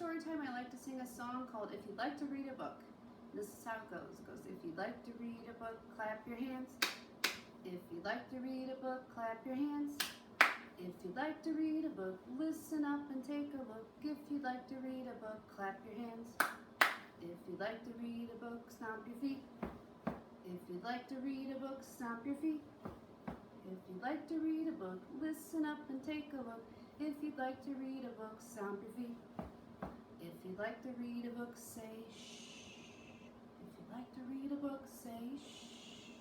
story time, I like to sing a song called If You'd Like to Read a Book. This is how it goes. It goes, if you'd like to read a book, clap your hands. If you'd like to read a book, clap your hands. If you'd like to read a book, listen up and take a look. If you'd like to read a book, clap your hands. If you'd like to read a book, stomp your feet. If you'd like to read a book, stomp your feet. If you'd like to read a book, listen up and take a look. If you'd like to read a book, stomp your feet. If you'd like to read a book, say shh. If you'd like to read a book, say shh.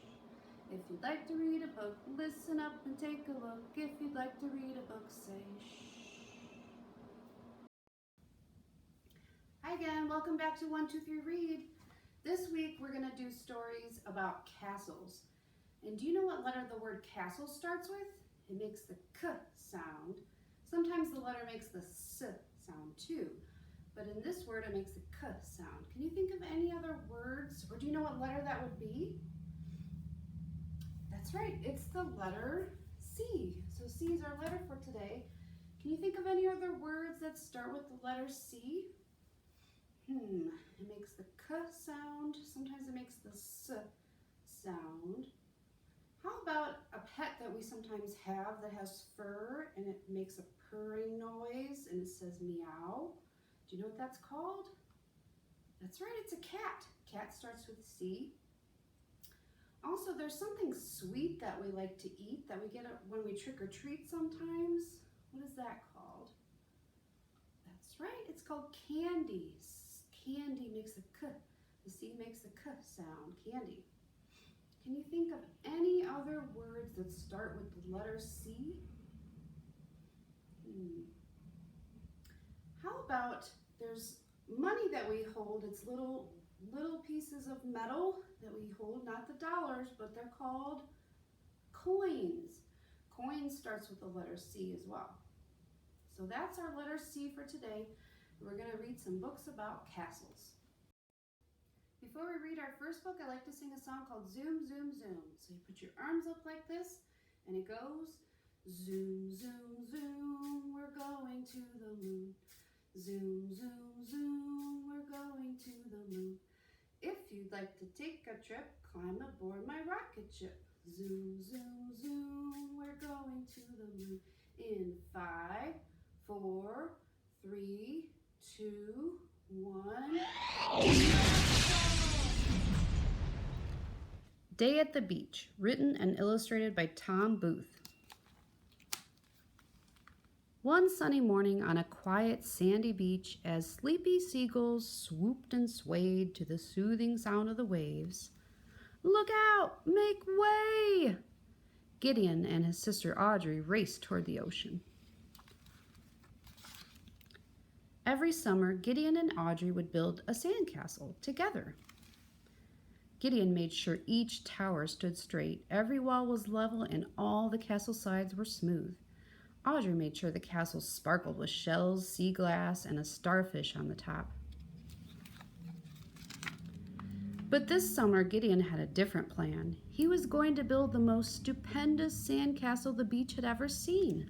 If you'd like to read a book, listen up and take a look. If you'd like to read a book, say shh. Hi again, welcome back to 1, 2, 3 Read. This week we're going to do stories about castles. And do you know what letter the word castle starts with? It makes the k sound. Sometimes the letter makes the s sound too. But in this word, it makes the k sound. Can you think of any other words, or do you know what letter that would be? That's right, it's the letter C. So C is our letter for today. Can you think of any other words that start with the letter C? It makes the k sound. Sometimes it makes the s sound. How about a pet that we sometimes have that has fur and it makes a purring noise and it says meow? Do you know what that's called? That's right, it's a cat. Cat starts with C. Also, there's something sweet that we like to eat that we get when we trick or treat sometimes. What is that called? That's right, it's called candy. Candy makes a k. The C makes the k sound, candy. Can you think of any other words that start with the letter C? How about there's money that we hold. It's little pieces of metal that we hold, not the dollars, but they're called coins. Coins starts with the letter C as well. So that's our letter C for today. We're going to read some books about castles. Before we read our first book, I like to sing a song called Zoom, Zoom, Zoom. So you put your arms up like this, and it goes, zoom, zoom, zoom, we're going to the moon. Zoom, zoom, zoom, we're going to the moon. If you'd like to take a trip, climb aboard my rocket ship. Zoom, zoom, zoom, we're going to the moon. In 5, 4, 3, 2, 1. Day at the Beach, written and illustrated by Tom Booth. One sunny morning on a quiet sandy beach, as sleepy seagulls swooped and swayed to the soothing sound of the waves, "Look out! Make way!" Gideon and his sister Audrey raced toward the ocean. Every summer, Gideon and Audrey would build a sandcastle together. Gideon made sure each tower stood straight, every wall was level, and all the castle sides were smooth. Audrey made sure the castle sparkled with shells, sea glass, and a starfish on the top. But this summer, Gideon had a different plan. He was going to build the most stupendous sandcastle the beach had ever seen.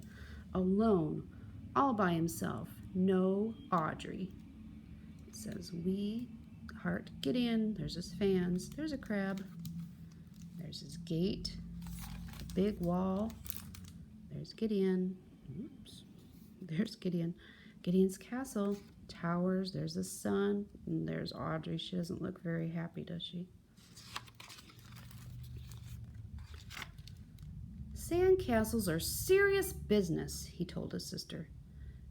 Alone, all by himself, no Audrey. It says, "We heart Gideon." There's his fans. There's a crab. There's his gate. A big wall. There's Gideon. Oops. There's Gideon. Gideon's castle. Towers. There's the sun. And there's Audrey. She doesn't look very happy, does she? Sandcastles are serious business, he told his sister.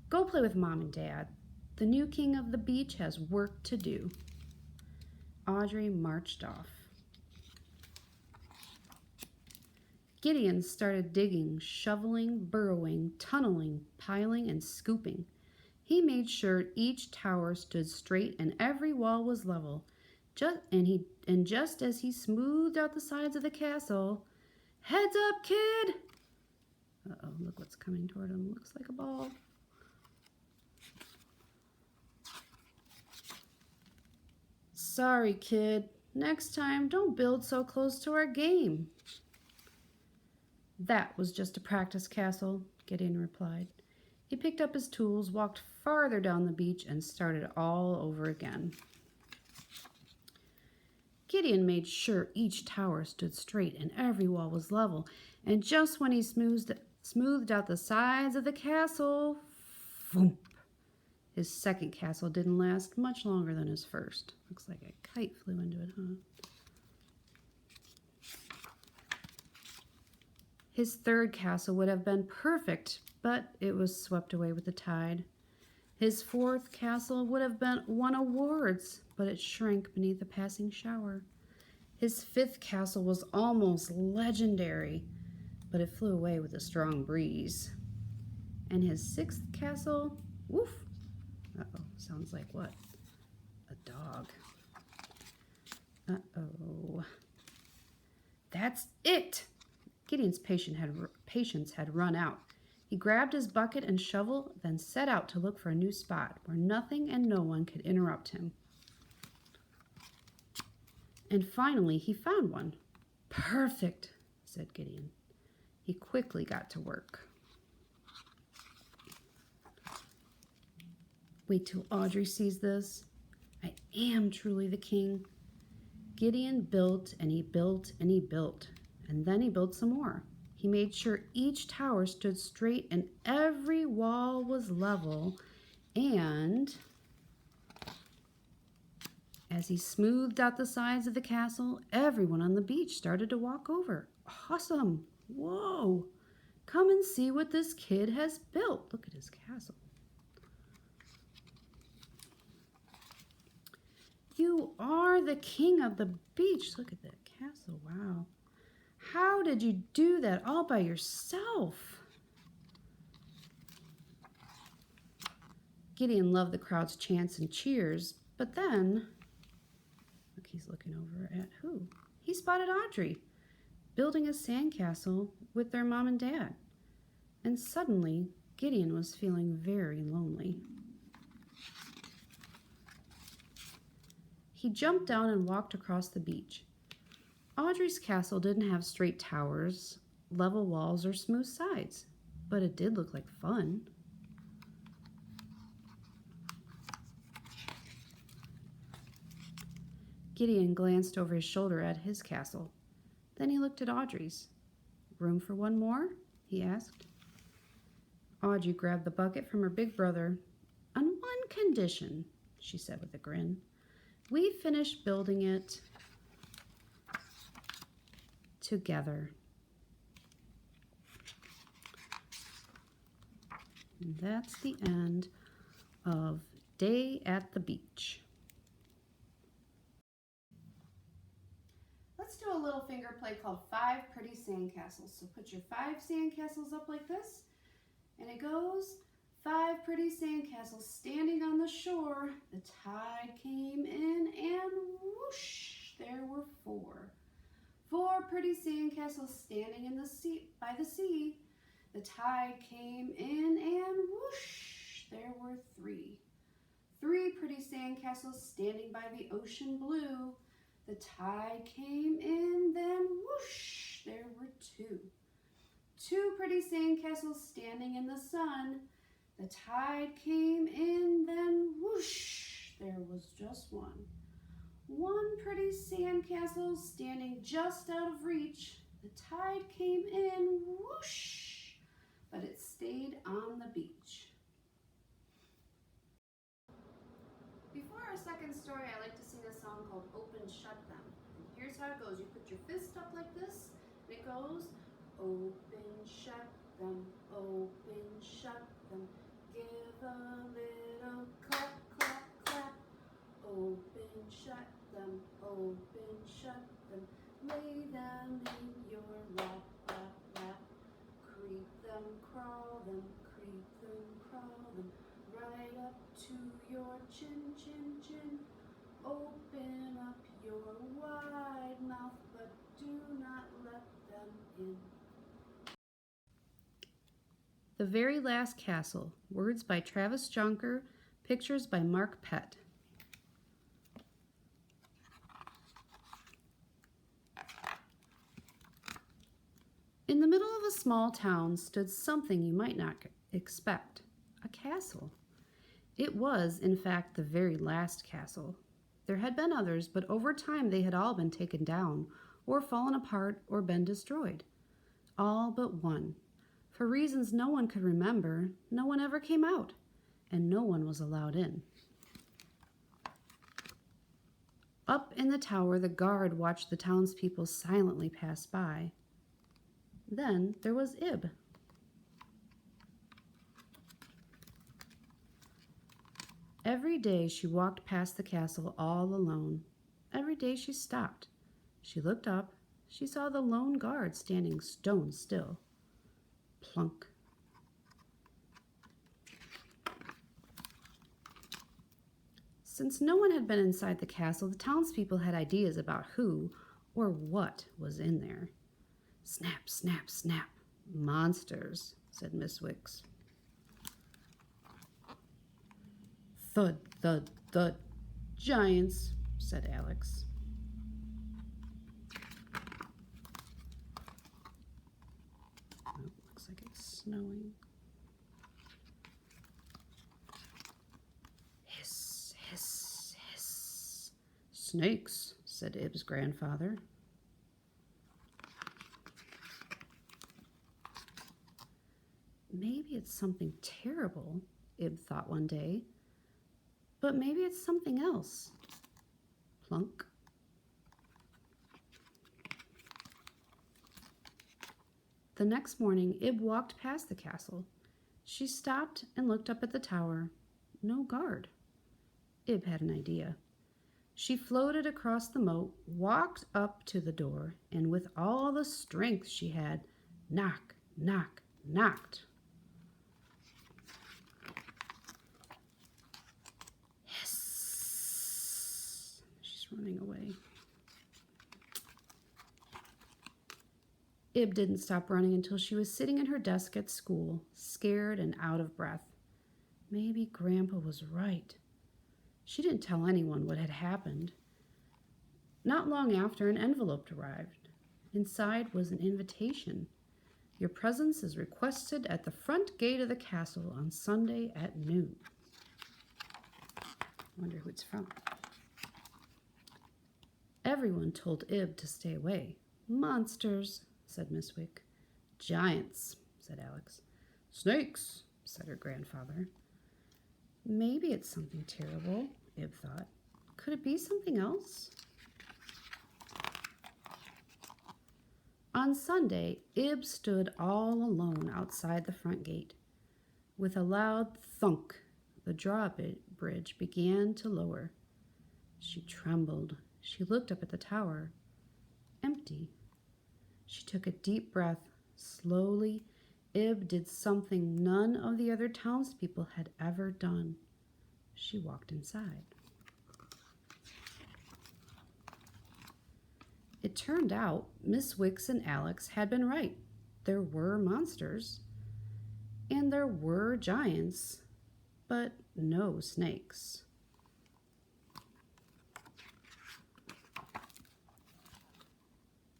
Go play with Mom and Dad. The new king of the beach has work to do. Audrey marched off. Gideon started digging, shoveling, burrowing, tunneling, piling, and scooping. He made sure each tower stood straight and every wall was level. Just as he smoothed out the sides of the castle, "Heads up, kid!" Uh-oh, look what's coming toward him. Looks like a ball. "Sorry, kid. Next time, don't build so close to our game." "That was just a practice castle," Gideon replied. He picked up his tools, walked farther down the beach, and started all over again. Gideon made sure each tower stood straight and every wall was level, and just when he smoothed out the sides of the castle, thump, his second castle didn't last much longer than his first. Looks like a kite flew into it, huh? His third castle would have been perfect, but it was swept away with the tide. His fourth castle would have won awards, but it shrank beneath a passing shower. His fifth castle was almost legendary, but it flew away with a strong breeze. And his sixth castle, woof, uh-oh, sounds like what? A dog. Uh-oh. That's it! Gideon's patience had run out. He grabbed his bucket and shovel, then set out to look for a new spot where nothing and no one could interrupt him. And finally, he found one. Perfect, said Gideon. He quickly got to work. Wait till Audrey sees this. I am truly the king. Gideon built and he built and he built, and then he built some more. He made sure each tower stood straight and every wall was level, and as he smoothed out the sides of the castle, everyone on the beach started to walk over. Awesome! Whoa! Come and see what this kid has built. Look at his castle. You are the king of the beach. Look at that castle. Wow. How did you do that all by yourself? Gideon loved the crowd's chants and cheers, but then, look, he's looking over at who? He spotted Audrey building a sandcastle with their mom and dad. And suddenly, Gideon was feeling very lonely. He jumped down and walked across the beach. Audrey's castle didn't have straight towers, level walls, or smooth sides, but it did look like fun. Gideon glanced over his shoulder at his castle. Then he looked at Audrey's. Room for one more? He asked. Audrey grabbed the bucket from her big brother. On one condition, she said with a grin. We finished building it together. And that's the end of Day at the Beach. Let's do a little finger play called 5 Pretty Sandcastles. So put your 5 sandcastles up like this, and it goes 5 pretty sandcastles standing on the shore. The tide came in and whoosh, there were 4. 4 pretty sandcastles standing in the sea, by the sea. The tide came in and whoosh, there were 3. 3 pretty sandcastles standing by the ocean blue. The tide came in, then whoosh, there were 2. 2 pretty sandcastles standing in the sun. The tide came in, then whoosh, there was just 1. 1 pretty sandcastle standing just out of reach. The tide came in, whoosh, but it stayed on the beach. Before our second story, I like to sing a song called Open, Shut Them. And here's how it goes. You put your fist up like this, and it goes, open, shut them, open, shut them. Give a little clap, clap, clap. Open, shut them, open, shut them. Lay them in your lap, lap, lap. Creep them, crawl them, creep them, crawl them. Right up to your chin, chin, chin. Open up your wide mouth, but do not let them in. The Very Last Castle. Words by Travis Jonker. Pictures by Mark Pett. In the middle of a small town stood something you might not expect. a castle. It was, in fact, the very last castle. There had been others, but over time they had all been taken down, or fallen apart, or been destroyed. All but one. For reasons no one could remember, no one ever came out, and no one was allowed in. Up in the tower, the guard watched the townspeople silently pass by. Then there was Ib. Every day she walked past the castle all alone. Every day she stopped. She looked up. She saw the lone guard standing stone still. Plunk. Since no one had been inside the castle, the townspeople had ideas about who or what was in there. Snap, snap, snap. Monsters, said Miss Wicks. Thud, thud, thud. Giants, said Alex. Oh, looks like it's snowing. Hiss, hiss, hiss. Snakes, said Ib's grandfather. Maybe it's something terrible, Ib thought one day. But maybe it's something else. Plunk. The next morning, Ib walked past the castle. She stopped and looked up at the tower. No guard. Ib had an idea. She floated across the moat, walked up to the door, and with all the strength she had, knock, knock, knocked. Running away. Ib didn't stop running until she was sitting in her desk at school, scared and out of breath. Maybe Grandpa was right. She didn't tell anyone what had happened. Not long after, an envelope arrived. Inside was an invitation. Your presence is requested at the front gate of the castle on Sunday at noon. Wonder who it's from. Everyone told Ib to stay away. Monsters, said Miss Wick. Giants, said Alex. Snakes, said her grandfather. Maybe it's something terrible, Ib thought. Could it be something else? On Sunday, Ib stood all alone outside the front gate. With a loud thunk, the drawbridge began to lower. She trembled. She looked up at the tower. Empty. She took a deep breath. Slowly, Ib did something none of the other townspeople had ever done. She walked inside. It turned out Miss Wicks and Alex had been right. There were monsters, and there were giants, but no snakes.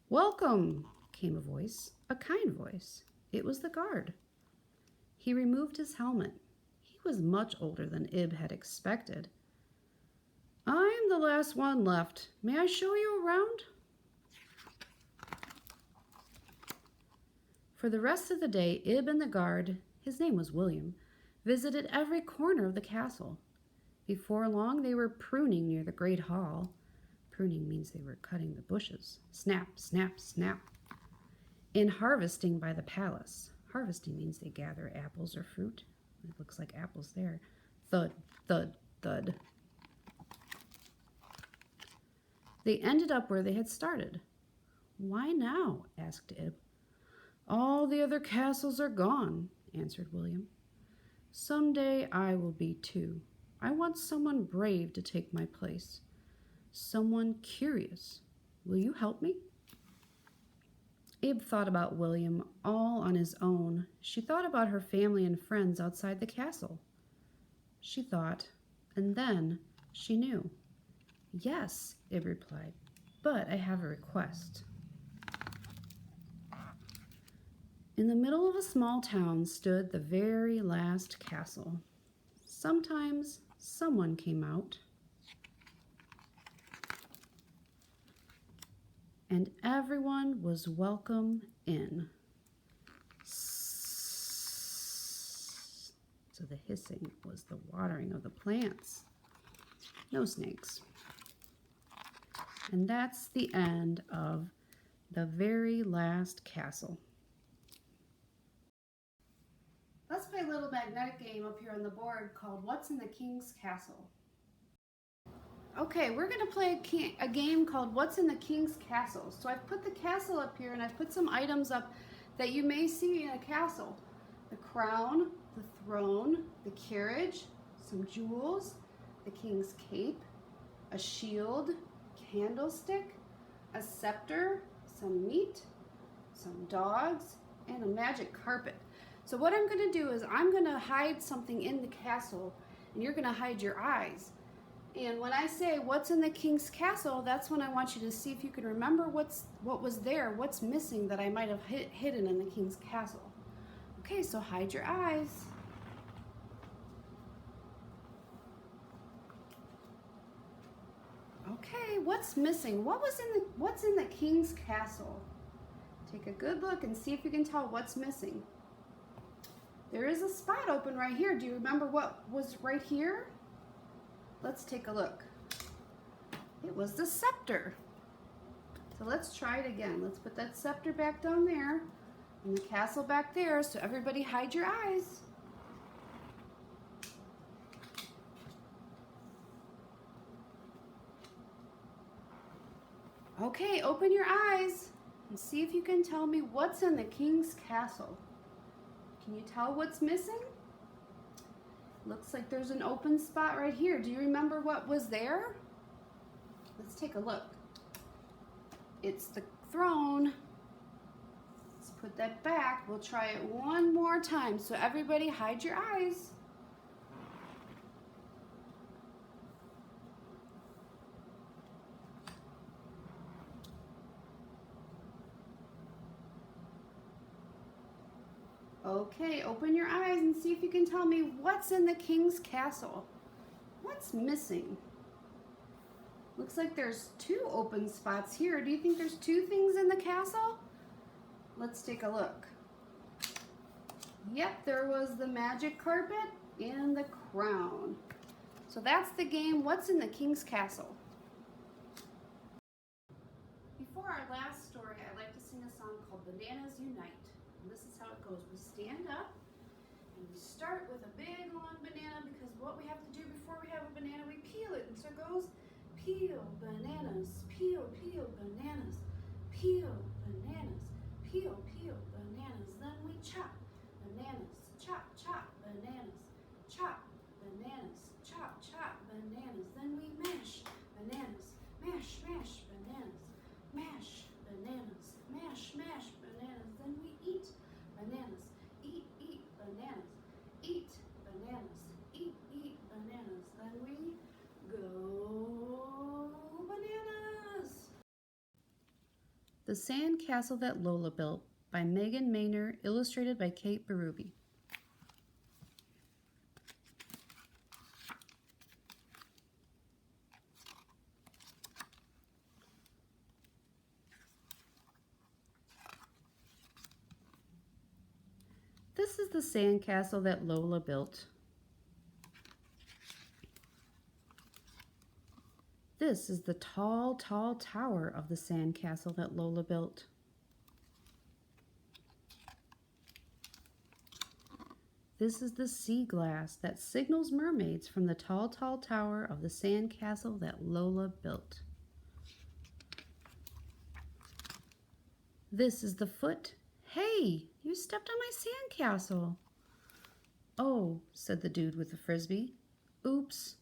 Welcome, came a voice, a kind voice. It was the guard. He removed his helmet. He was much older than Ib had expected. I'm the last one left. May I show you around? For the rest of the day, Ib and the guard, his name was William, visited every corner of the castle. Before long, they were pruning near the great hall. Pruning means they were cutting the bushes. Snap, snap, snap. In harvesting by the palace. Harvesting means they gather apples or fruit. It looks like apples there. Thud, thud, thud. They ended up where they had started. Why now? Asked Ib. All the other castles are gone, answered William. Someday I will be too. I want someone brave to take my place. Someone curious. Will you help me? Ib thought about William all on his own. She thought about her family and friends outside the castle. She thought, and then she knew. Yes, Ib replied, but I have a request. In the middle of a small town stood the very last castle. Sometimes someone came out, and everyone was welcome in. So the hissing was the watering of the plants. No snakes. And that's the end of the very last castle. Let's play a little magnetic game up here on the board called What's in the King's Castle? Okay, we're going to play a game called What's in the King's Castle. So I've put the castle up here and I've put some items up that you may see in a castle. The crown, the throne, the carriage, some jewels, the king's cape, a shield, candlestick, a scepter, some meat, some dogs, and a magic carpet. So what I'm going to do is I'm going to hide something in the castle and you're going to hide your eyes. And when I say what's in the king's castle, that's when I want you to see if you can remember what was there, what's missing that I might have hidden in the king's castle. Okay, so hide your eyes. Okay, what's missing? What's in the king's castle? Take a good look and see if you can tell what's missing. There is a spot open right here. Do you remember what was right here? Let's take a look. It was the scepter. So let's try it again. Let's put that scepter back down there and the castle back there. So everybody hide your eyes. Okay, open your eyes and see if you can tell me what's in the king's castle. Can you tell what's missing? Looks like there's an open spot right here. Do you remember what was there? Let's take a look. It's the throne. Let's put that back. We'll try it one more time. So everybody hide your eyes. Okay, open your eyes and see if you can tell me what's in the king's castle. What's missing? Looks like there's two open spots here. Do you think there's two things in the castle? Let's take a look. Yep, there was the magic carpet and the crown. So that's the game, What's in the King's Castle? Before our last story, I'd like to sing a song called Bananas Unite. And this is how it goes. We stand up and we start with a big long banana because what we have to do before we have a banana, we peel it. And so it goes, peel bananas, peel, peel bananas, peel bananas, peel, peel bananas. Then we chop bananas, chop, chop bananas, chop bananas, chop, chop bananas. Then we mash bananas, mash, mash bananas, mash bananas, mash, mash bananas. Then we eat bananas, eat, eat bananas, eat bananas, eat, eat bananas. Then we go bananas. The Sand Castle That Lola Built by Megan Maynor, illustrated by Kate Berube. This is the sand castle that Lola built. This is the tall, tall tower of the sand castle that Lola built. This is the sea glass that signals mermaids from the tall, tall tower of the sand castle that Lola built. This is the foot. Hey, you stepped on my sand castle. Oh, said the dude with the frisbee. Oops.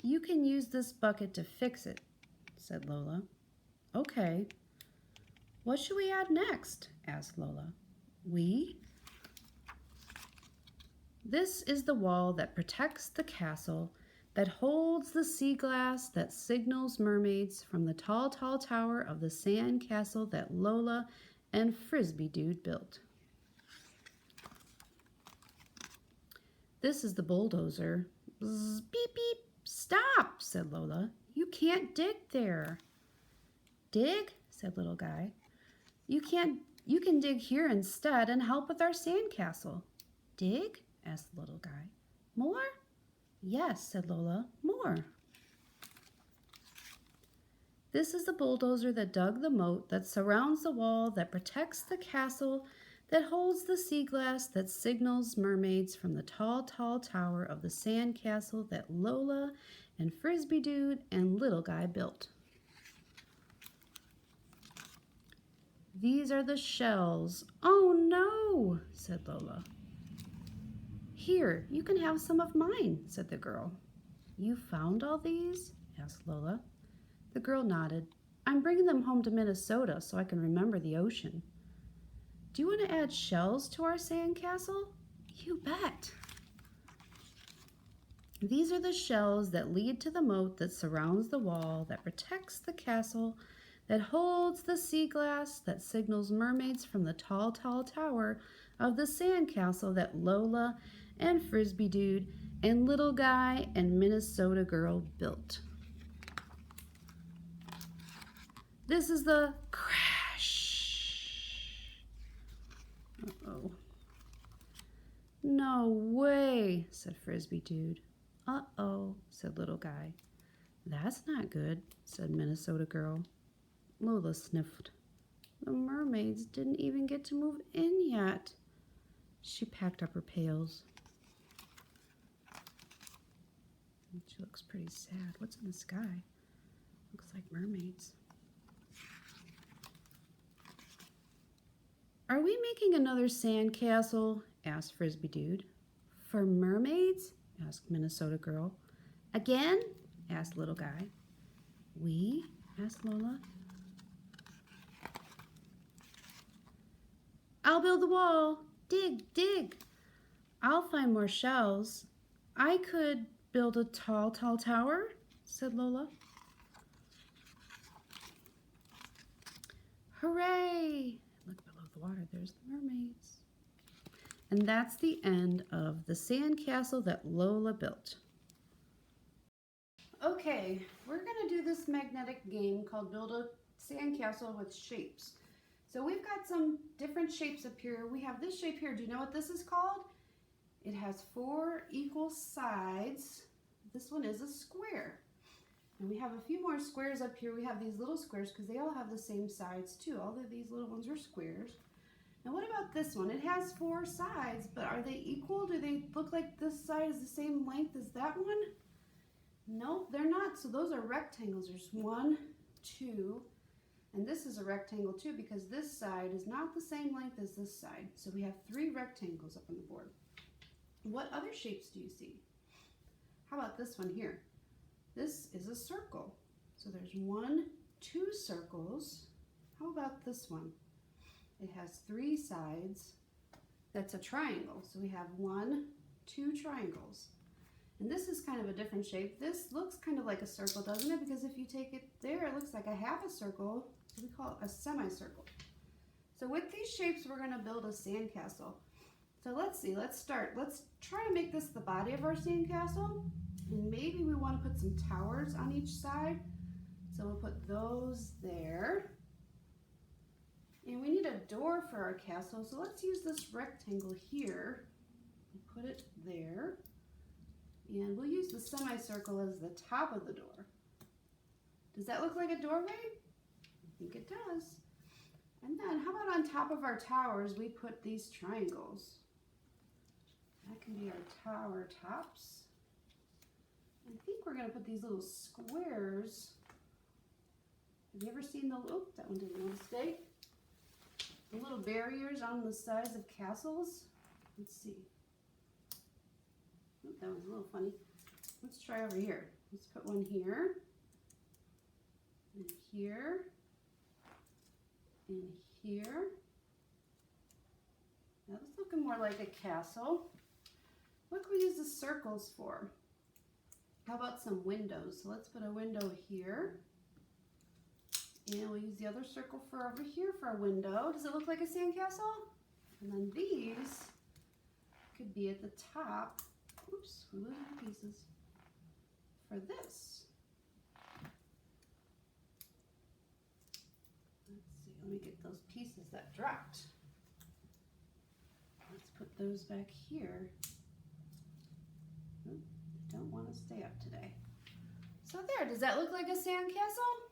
You can use this bucket to fix it, said Lola. Okay. What should we add next? Asked Lola. We? This is the wall that protects the castle, that holds the sea glass that signals mermaids from the tall, tall tower of the sand castle that Lola and Frisbee Dude built. This is the bulldozer. Bzz, beep, beep. Stop, said Lola. You can't dig there. Dig, said little guy. You can dig here instead and help with our sandcastle. Dig? asked the little guy. More? Yes, said Lola. More. This is the bulldozer that dug the moat that surrounds the wall that protects the castle that holds the sea glass that signals mermaids from the tall, tall tower of the sand castle that Lola and Frisbee Dude and Little Guy built. These are the shells. Oh no, said Lola. Here, you can have some of mine, said the girl. You found all these? asked Lola. The girl nodded. I'm bringing them home to Minnesota so I can remember the ocean. Do you want to add shells to our sandcastle? You bet. These are the shells that lead to the moat that surrounds the wall that protects the castle that holds the sea glass that signals mermaids from the tall, tall tower of the sandcastle that Lola and Frisbee Dude and Little Guy and Minnesota Girl built. This is the crash. Uh-oh. No way, said Frisbee Dude. Uh-oh, said Little Guy. That's not good, said Minnesota Girl. Lola sniffed. The mermaids didn't even get to move in yet. She packed up her pails. She looks pretty sad. What's in the sky? Looks like mermaids. Are we making another sandcastle? Asked Frisbee Dude. For mermaids? Asked Minnesota Girl. Again? Asked Little Guy. We? Asked Lola. I'll build the wall. Dig, dig. I'll find more shells. I could build a tall, tall tower, said Lola. Hooray! Look below the water, there's the mermaids. And that's the end of the sandcastle that Lola built. Okay, we're gonna do this magnetic game called Build a Sandcastle with Shapes. So we've got some different shapes up here. We have this shape here. Do you know what this is called? It has 4 equal sides. This one is a square. And we have a few more squares up here. We have these little squares because they all have the same sides too. All of these little ones are squares. Now what about this one? It has 4 sides, but are they equal? Do they look like this side is the same length as that one? Nope, they're not. So those are rectangles. There's 1, 2, and this is a rectangle too because this side is not the same length as this side. So we have 3 rectangles up on the board. What other shapes do you see? How about this one here? This is a circle. So there's 1, 2 circles. How about this one? It has 3 sides. That's a triangle. So we have 1, 2 triangles. And this is kind of a different shape. This looks kind of like a circle, doesn't it? Because if you take it there, it looks like a half a circle. So we call it a semicircle. So with these shapes, we're going to build a sandcastle. So let's see, let's start. Let's try to make this the body of our sandcastle. And maybe we want to put some towers on each side. So we'll put those there. And we need a door for our castle. So let's use this rectangle here. Put it there. And we'll use the semicircle as the top of the door. Does that look like a doorway? I think it does. And then how about on top of our towers, we put these triangles. That can be our tower tops. I think we're going to put these little squares. Have you ever seen the, oh, that one didn't want to stay. The little barriers on the sides of castles? Let's see. Oh, that was a little funny. Let's try over here. Let's put one here, and here, and here. Now that's looking more like a castle. What can we use the circles for? How about some windows? So let's put a window here. And we'll use the other circle for over here for a window. Does it look like a sandcastle? And then these could be at the top oops, we're losing the pieces. For this, let's see, let me get those pieces that dropped. Let's put those back here. Oop, I don't want to stay up today. So there, does that look like a sandcastle?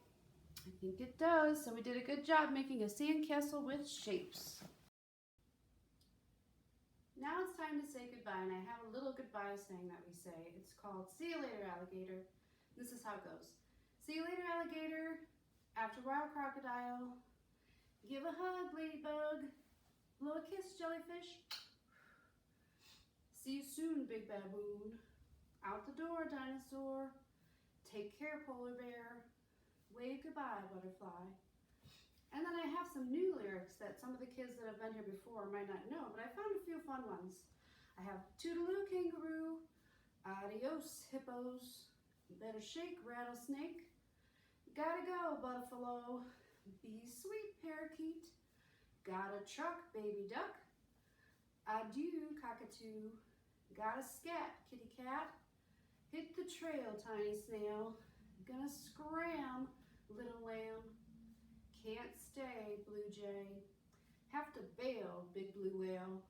I think it does. So we did a good job making a sandcastle with shapes. Now it's time to say goodbye, and I have a little goodbye saying that we say. It's called see you later, alligator. This is how it goes. See you later, alligator. After a while, crocodile. Give a hug, ladybug. Blow a kiss, jellyfish. See you soon, big baboon. Out the door, dinosaur. Take care, polar bear. Wave goodbye, butterfly. And then I have some new lyrics that some of the kids that have been here before might not know, but I found a few fun ones. I have toodaloo, kangaroo. Adios, hippos. Better shake, rattlesnake. Gotta go, buffalo. Be sweet, parakeet. Got a truck, baby duck. Adieu, cockatoo. Got a scat, kitty cat. Hit the trail, tiny snail. Gonna scram, little lamb. Can't stay, blue jay. Have to bail, big blue whale.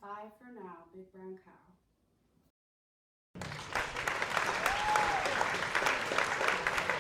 Bye for now, big brown cow.